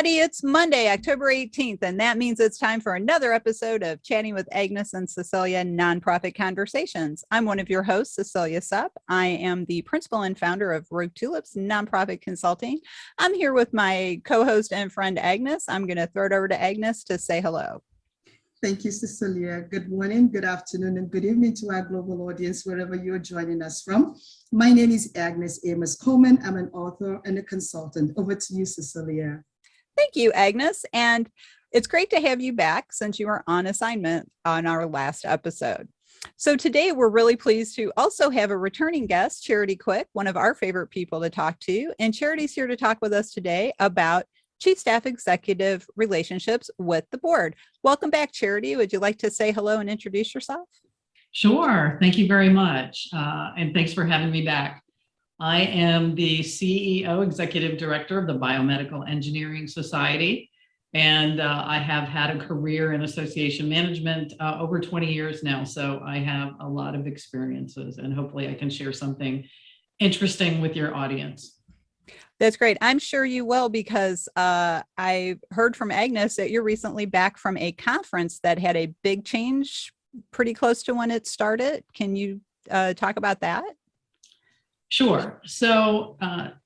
everybody. It's Monday, October 18th, and that means it's time for another episode of Chatting with Agnes and Cecilia Nonprofit Conversations. I'm one of your hosts, Cecilia Supp. I am the principal and founder of Rogue Tulips Nonprofit Consulting. I'm here with my co-host and friend, Agnes. I'm going to throw it over to Agnes to say hello. Thank you, Cecilia. Good morning, good afternoon, and good evening to our global audience, wherever you're joining us from. My name is Agnes Amos Coleman. I'm an author and a consultant. Over to you, Cecilia. Thank you, Agnes. And it's great to have you back since you were on assignment on our last episode. So today we're really pleased to also have a returning guest, Charity Quick, one of our favorite people to talk to. And Charity's here to talk with us today about Chief Staff Executive Relationships with the Board. Welcome back, Charity. Would you like to say hello and introduce yourself? Sure. Thank you very much. And thanks for having me back. I am the CEO, Executive Director of the Biomedical Engineering Society. And I have had a career in association management over 20 years now. So I have a lot of experiences and hopefully I can share something interesting with your audience. That's great. I'm sure you will, because I heard from Agnes that you're recently back from a conference that had a big change pretty close to when it started. Can you talk about that? Sure. So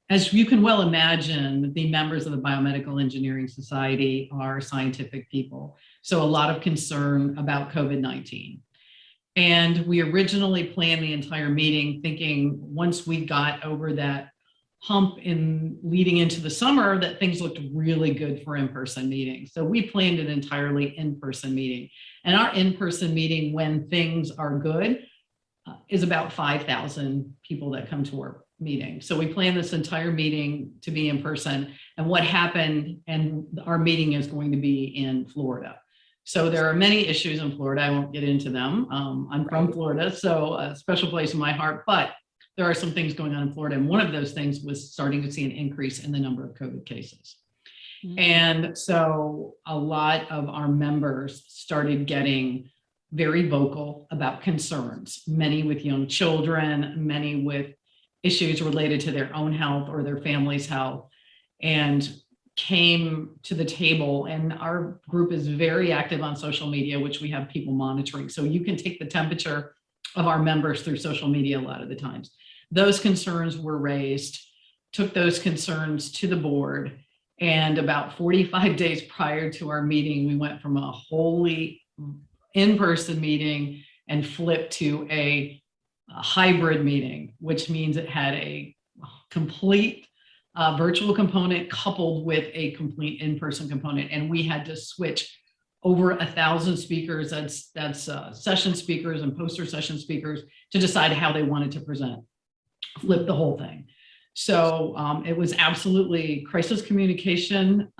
as you can well imagine, the members of the Biomedical Engineering Society are scientific people. So a lot of concern about COVID-19. And we originally planned the entire meeting thinking once we got over that hump in leading into the summer that things looked really good for in-person meetings. So we planned an entirely in-person meeting. And our in-person meeting, when things are good, is about 5,000 people that come to our meeting. So we planned this entire meeting to be in person. And what happened, and our meeting is going to be in Florida. So there are many issues in Florida. I won't get into them. I'm from Florida, so a special place in my heart, but there are some things going on in Florida. And one of those things was starting to see an increase in the number of COVID cases. Mm-hmm. And so a lot of our members started getting very vocal about concerns, many with young children, many with issues related to their own health or their family's health, and came to the table. And our group is very active on social media, which we have people monitoring. So you can take the temperature of our members through social media a lot of the times. Those concerns were raised, took those concerns to the board, and about 45 days prior to our meeting, we went from a wholly in-person meeting and flipped to a hybrid meeting, which means it had a complete virtual component coupled with a complete in-person component. And we had to switch over 1,000 speakers, that's session speakers and poster session speakers, to decide how they wanted to present, flip the whole thing. So it was absolutely crisis communication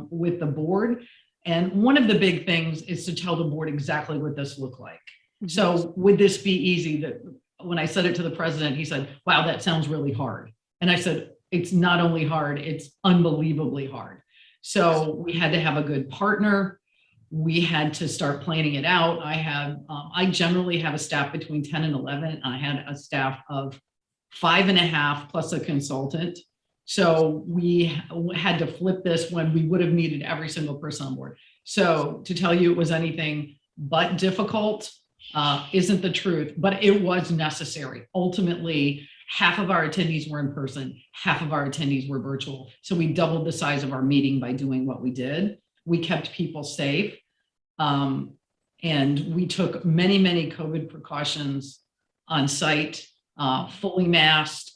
with the board. And one of the big things is to tell the board exactly what this looked like. Mm-hmm. So would this be easy? That when I said it to the president, he said, wow, that sounds really hard. And I said, it's not only hard, it's unbelievably hard. So we had to have a good partner. We had to start planning it out. I generally have a staff between 10 and 11. I had a staff of 5.5 plus a consultant. So we had to flip this when we would have needed every single person on board. So to tell you it was anything but difficult isn't the truth, but it was necessary. Ultimately, half of our attendees were in person, half of our attendees were virtual. So we doubled the size of our meeting by doing what we did. We kept people safe. And we took many, many COVID precautions on site, fully masked,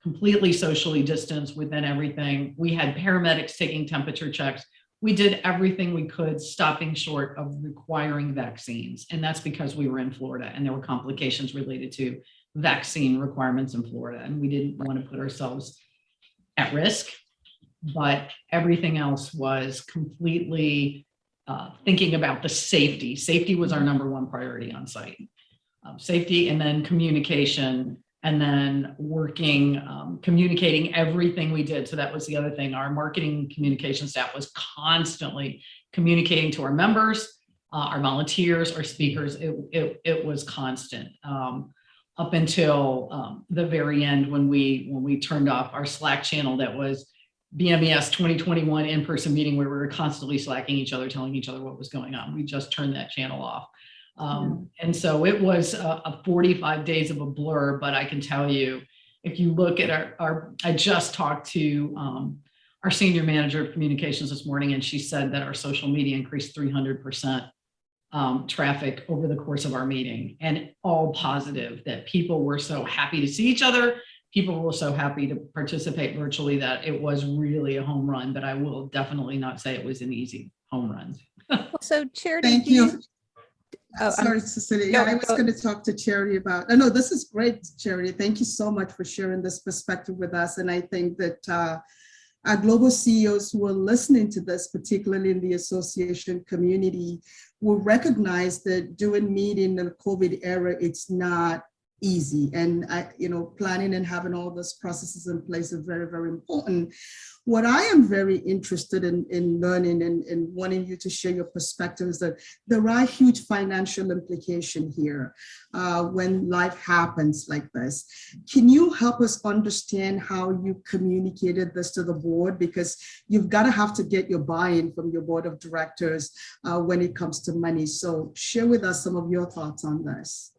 completely socially distanced within everything. We had paramedics taking temperature checks. We did everything we could, stopping short of requiring vaccines. And that's because we were in Florida and there were complications related to vaccine requirements in Florida. And we didn't want to put ourselves at risk, but everything else was completely thinking about the safety. Safety was our number one priority on site. Safety, and then communication, and then working, communicating everything we did. So that was the other thing. Our marketing communication staff was constantly communicating to our members, our volunteers, our speakers. It was constant up until the very end when we turned off our Slack channel that was BMES 2021 in-person meeting where we were constantly slacking each other, telling each other what was going on. We just turned that channel off. And so it was a 45 days of a blur, but I can tell you, if you look at I just talked to our senior manager of communications this morning, and she said that our social media increased 300% traffic over the course of our meeting, and all positive, that people were so happy to see each other. People were so happy to participate virtually that it was really a home run, but I will definitely not say it was an easy home run. So Charity, Thank you. Oh, sorry, Cecilia. Yeah, I was going to talk to Charity about, no, this is great, Charity. Thank you so much for sharing this perspective with us. And I think that our global CEOs who are listening to this, particularly in the association community, will recognize that doing meeting in the COVID era, it's not easy. And planning and having all those processes in place is very, very important. What I am very interested in learning and wanting you to share your perspective is that there are huge financial implications here when life happens like this. Can you help us understand how you communicated this to the board? Because you've got to have to get your buy-in from your board of directors when it comes to money. So share with us some of your thoughts on this.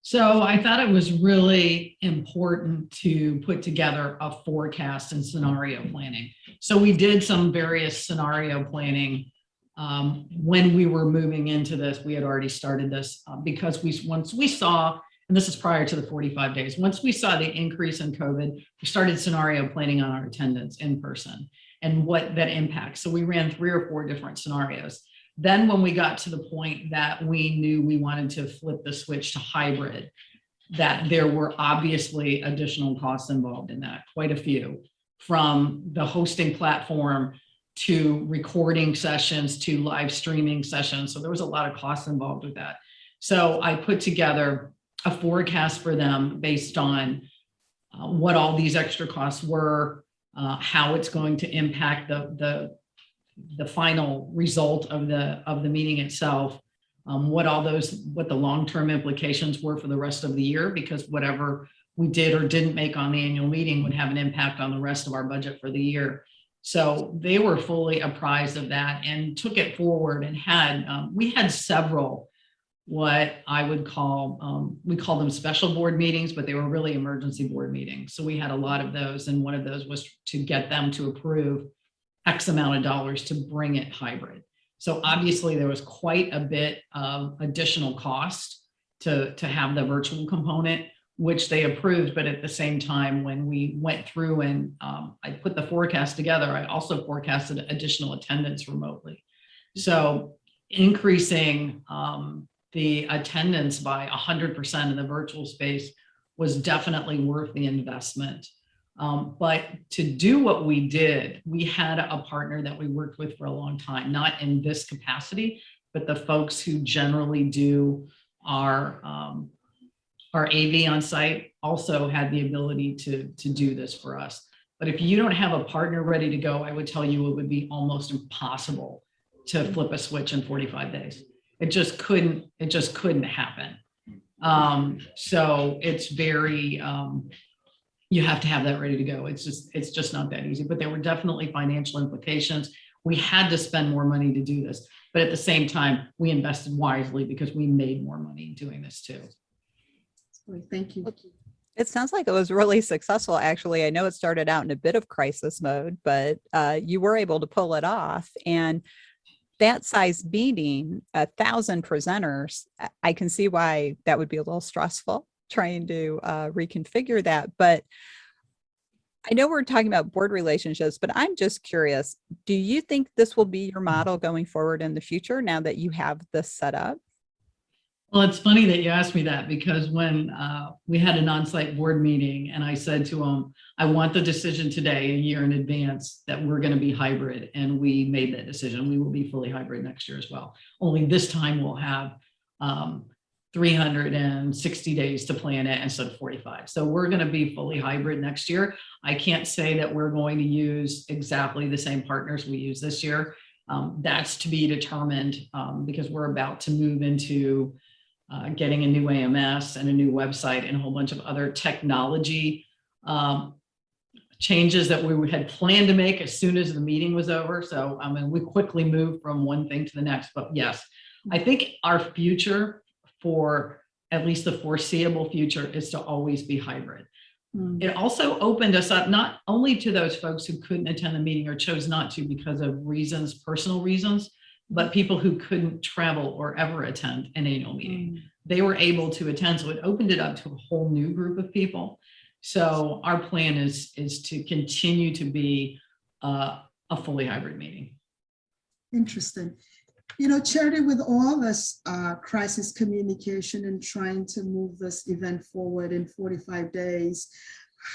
So I thought it was really important to put together a forecast and scenario planning. So we did some various scenario planning when we were moving into this. We had already started this because once we saw, and this is prior to the 45 days, once we saw the increase in COVID, we started scenario planning on our attendance in person and what that impacts. So we ran 3 or 4 different scenarios. Then when we got to the point that we knew we wanted to flip the switch to hybrid, that there were obviously additional costs involved in that, quite a few, from the hosting platform to recording sessions to live streaming sessions. So there was a lot of costs involved with that. So I put together a forecast for them based on what all these extra costs were, how it's going to impact the final result of the meeting itself, what the long-term implications were for the rest of the year, because whatever we did or didn't make on the annual meeting would have an impact on the rest of our budget for the year. So they were fully apprised of that and took it forward, and we had several what I would call, we call them special board meetings, but they were really emergency board meetings. So we had a lot of those, and one of those was to get them to approve X amount of dollars to bring it hybrid. So obviously there was quite a bit of additional cost to have the virtual component, which they approved. But at the same time, when we went through and I put the forecast together, I also forecasted additional attendance remotely. So increasing the attendance by 100% in the virtual space was definitely worth the investment. But to do what we did, we had a partner that we worked with for a long time, not in this capacity, but the folks who generally do our AV on site also had the ability to do this for us. But if you don't have a partner ready to go, I would tell you it would be almost impossible to flip a switch in 45 days. It just couldn't happen. So it's very, you have to have that ready to go. It's just not that easy, but there were definitely financial implications. We had to spend more money to do this, but at the same time, we invested wisely because we made more money doing this too. Thank you. It sounds like it was really successful. Actually, I know it started out in a bit of crisis mode, but you were able to pull it off. And that size meeting, 1,000 presenters, I can see why that would be a little stressful trying to reconfigure that. But I know we're talking about board relationships, but I'm just curious, do you think this will be your model going forward in the future now that you have this set up? Well, it's funny that you asked me that, because when we had an on-site board meeting and I said to them, I want the decision today, a year in advance, that we're going to be hybrid. And we made that decision. We will be fully hybrid next year as well. Only this time we'll have 360 days to plan it instead of 45. So we're going to be fully hybrid next year. I can't say that we're going to use exactly the same partners we use this year. That's to be determined because we're about to move into getting a new AMS and a new website and a whole bunch of other technology changes that we had planned to make as soon as the meeting was over. So, I mean, we quickly moved from one thing to the next. But yes, I think our future, for at least the foreseeable future, is to always be hybrid. It also opened us up not only to those folks who couldn't attend the meeting or chose not to because of reasons, personal reasons, but people who couldn't travel or ever attend an annual meeting. They were able to attend. So it opened it up to a whole new group of people. So our plan is to continue to be a fully hybrid meeting. Interesting. You know, Charity, with all this crisis communication and trying to move this event forward in 45 days,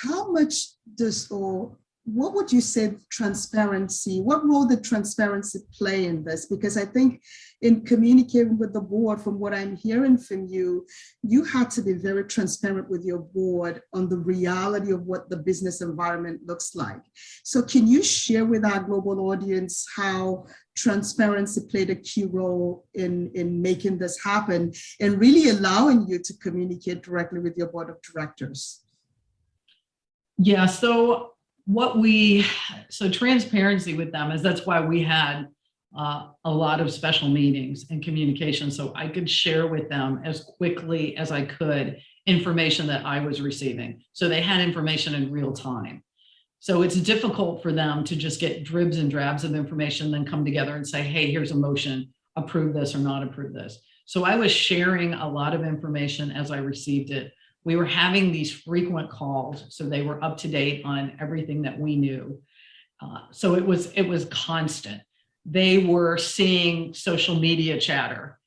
how much does, or what would you say transparency, what role did transparency play in this? Because I think in communicating with the board, from what I'm hearing from you, you had to be very transparent with your board on the reality of what the business environment looks like. So can you share with our global audience how transparency played a key role in making this happen and really allowing you to communicate directly with your board of directors? Yeah, so transparency with them is that's why we had a lot of special meetings and communication, so I could share with them as quickly as I could information that I was receiving. So they had information in real time. So it's difficult for them to just get dribs and drabs of information, then come together and say, hey, here's a motion, approve this or not approve this. So I was sharing a lot of information as I received it. We were having these frequent calls, so they were up to date on everything that we knew. So it was constant. They were seeing social media chatter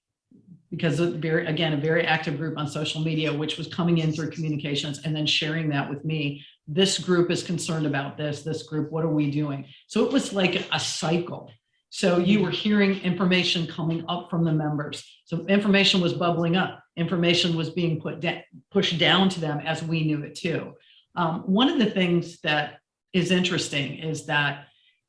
because a very active group on social media, which was coming in through communications and then sharing that with me. This group is concerned about this group, what are we doing? So it was like a cycle. So you were hearing information coming up from the members. So information was bubbling up. Information was being pushed down to them as we knew it too. One of the things that is interesting is that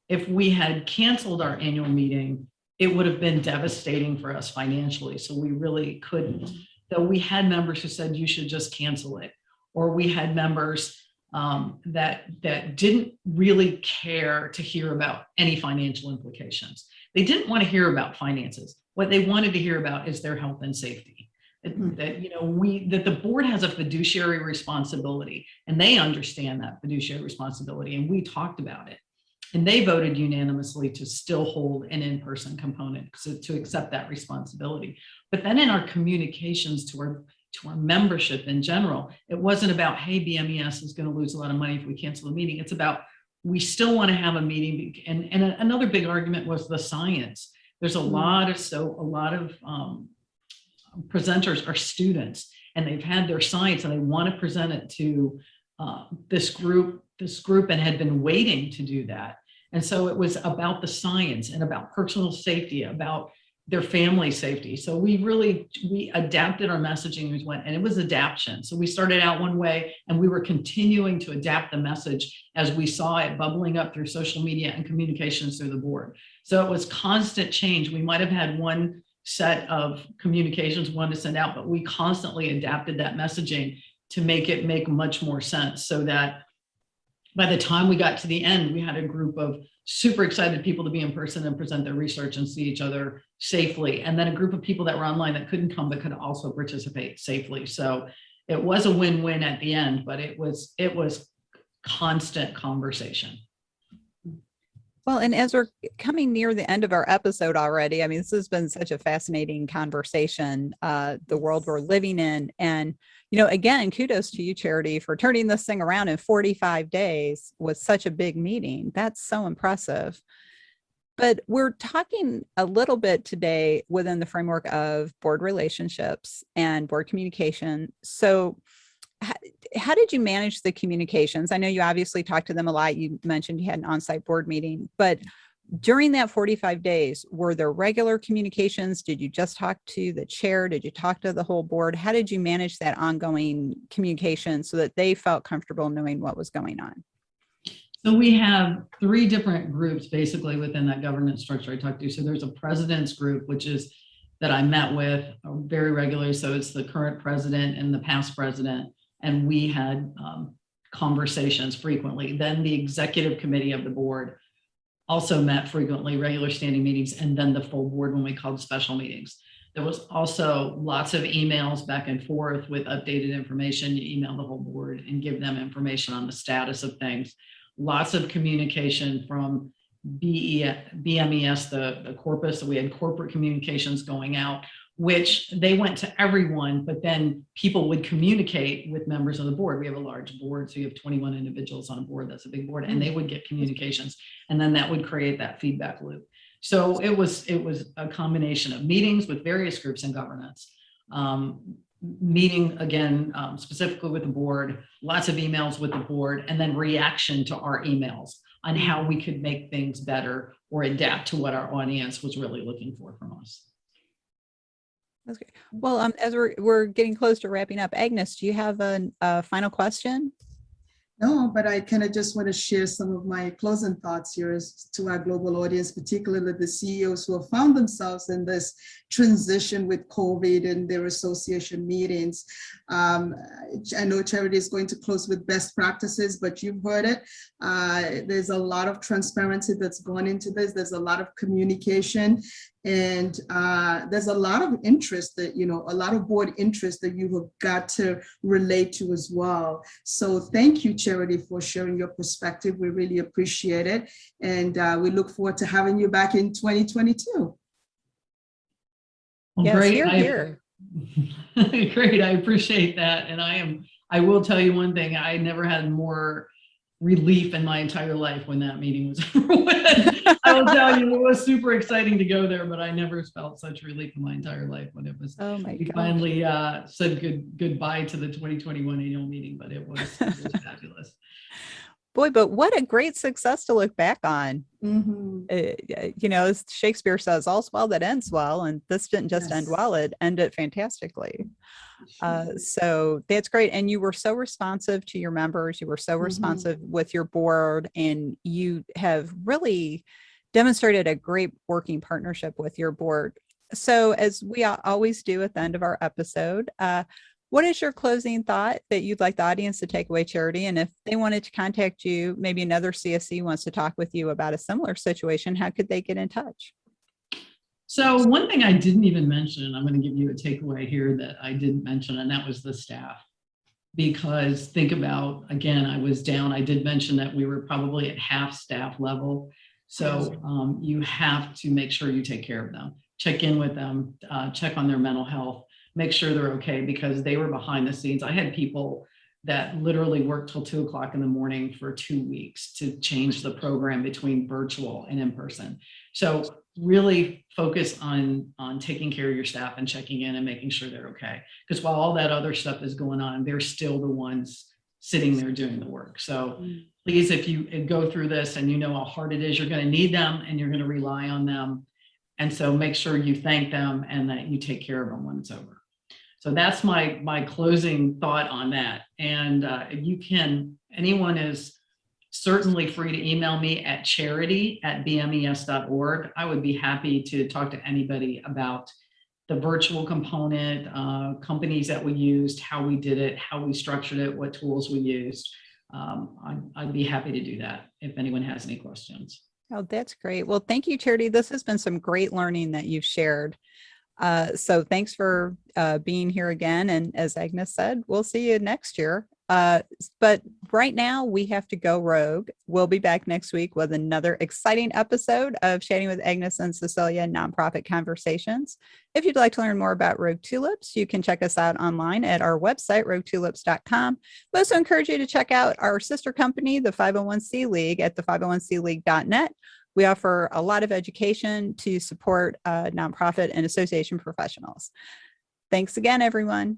if we had canceled our annual meeting, it would have been devastating for us financially. So we really couldn't. Though we had members who said you should just cancel it, or we had members that didn't really care to hear about any financial implications. They didn't want to hear about finances. What they wanted to hear about is their health and safety. That the board has a fiduciary responsibility, and they understand that fiduciary responsibility, and we talked about it. And they voted unanimously to still hold an in-person component, to accept that responsibility. But then in our communications to our membership in general, it wasn't about, hey, BMES is going to lose a lot of money if we cancel the meeting. It's about, we still want to have a meeting. And another big argument was the science. There's a lot of presenters are students, and they've had their science and they want to present it to this group and had been waiting to do that. And so it was about the science and about personal safety, about their family safety. So we adapted our messaging as went, and it was adaptation. So we started out one way and we were continuing to adapt the message as we saw it bubbling up through social media and communications through the board. So it was constant change. We might have had one set of communications, one to send out, but we constantly adapted that messaging to make it make much more sense, so that by the time we got to the end, we had a group of super excited people to be in person and present their research and see each other safely. And then a group of people that were online that couldn't come, but could also participate safely. So it was a win-win at the end, but it was constant conversation. Well, and as we're coming near the end of our episode already, I mean, this has been such a fascinating conversation, the world we're living in. And, again, kudos to you, Charity, for turning this thing around in 45 days with such a big meeting. That's so impressive. But we're talking a little bit today within the framework of board relationships and board communication. So how did you manage the communications? I know you obviously talked to them a lot. You mentioned you had an on-site board meeting, but during that 45 days, were there regular communications? Did you just talk to the chair? Did you talk to the whole board? How did you manage that ongoing communication so that they felt comfortable knowing what was going on? So we have 3 different groups basically within that governance structure I talked to. So there's a president's group, which is that I met with very regularly. So it's the current president and the past president. And we had conversations frequently. Then the executive committee of the board also met frequently, regular standing meetings, and then the full board when we called special meetings. There was also lots of emails back and forth with updated information. You email the whole board and give them information on the status of things. Lots of communication from BMES, the corpus. So we had corporate communications going out, which they went to everyone, but then people would communicate with members of the board. We have a large board, so you have 21 individuals on a board. That's a big board, and they would get communications, and then that would create that feedback loop. So it was a combination of meetings with various groups in governance, meeting again, specifically with the board, lots of emails with the board, and then reaction to our emails on how we could make things better or adapt to what our audience was really looking for from us. That's great. Well, as we're getting close to wrapping up, Agnes, do you have a final question? No, but I kind of just want to share some of my closing thoughts here to our global audience, particularly the CEOs who have found themselves in this transition with COVID and their association meetings. I know Charity is going to close with best practices, but you've heard it. There's a lot of transparency that's gone into this. There's a lot of communication. And there's a lot of interest that, a lot of board interest that you have got to relate to as well. So thank you, Charity, for sharing your perspective. We really appreciate it. And we look forward to having you back in 2022. Well, yes, great. Here. Great. I appreciate that. And I will tell you one thing. I never had more relief in my entire life when that meeting was over with. I will tell you, it was super exciting to go there, but I never felt such relief in my entire life when it was. Oh my we gosh. finally said goodbye to the 2021 annual meeting, but it was fabulous. Boy, but what a great success to look back on. Mm-hmm. As Shakespeare says, all's well that ends well, and this didn't just end Yes. well, it ended fantastically. So that's great. And you were so responsive to your members. You were so responsive with your board, and you have really demonstrated a great working partnership with your board. So as we always do at the end of our episode, what is your closing thought that you'd like the audience to take away, Charity? And if they wanted to contact you, maybe another CSE wants to talk with you about a similar situation, how could they get in touch? So one thing I didn't even mention, I'm going to give you a takeaway here that I didn't mention, and that was the staff. Because think about, again, I was down. I did mention that we were probably at half staff level. So you have to make sure you take care of them, check in with them, check on their mental health, make sure they're okay, because they were behind the scenes. I had people that literally worked till 2 o'clock in the morning for 2 weeks to change the program between virtual and in person. So really focus on taking care of your staff and checking in and making sure they're okay. Because while all that other stuff is going on, they're still the ones sitting there doing the work. So please, if you go through this and you know how hard it is, you're going to need them and you're going to rely on them. And so make sure you thank them and that you take care of them when it's over. So that's my closing thought on that. And anyone is certainly free to email me at charity@bmes.org. I would be happy to talk to anybody about the virtual component, companies that we used, how we did it, how we structured it, what tools we used. I'd be happy to do that if anyone has any questions. Oh, that's great. Well, thank you, Charity. This has been some great learning that you've shared. So thanks for being here again. And as Agnes said, we'll see you next year. But right now we have to go rogue. We'll be back next week with another exciting episode of Chatting with Agnes and Cecilia Nonprofit Conversations. If you'd like to learn more about Rogue Tulips, you can check us out online at our website, roguetulips.com. We also encourage you to check out our sister company, the 501c League, at the 501cleague.net. We offer a lot of education to support nonprofit and association professionals. Thanks again, everyone.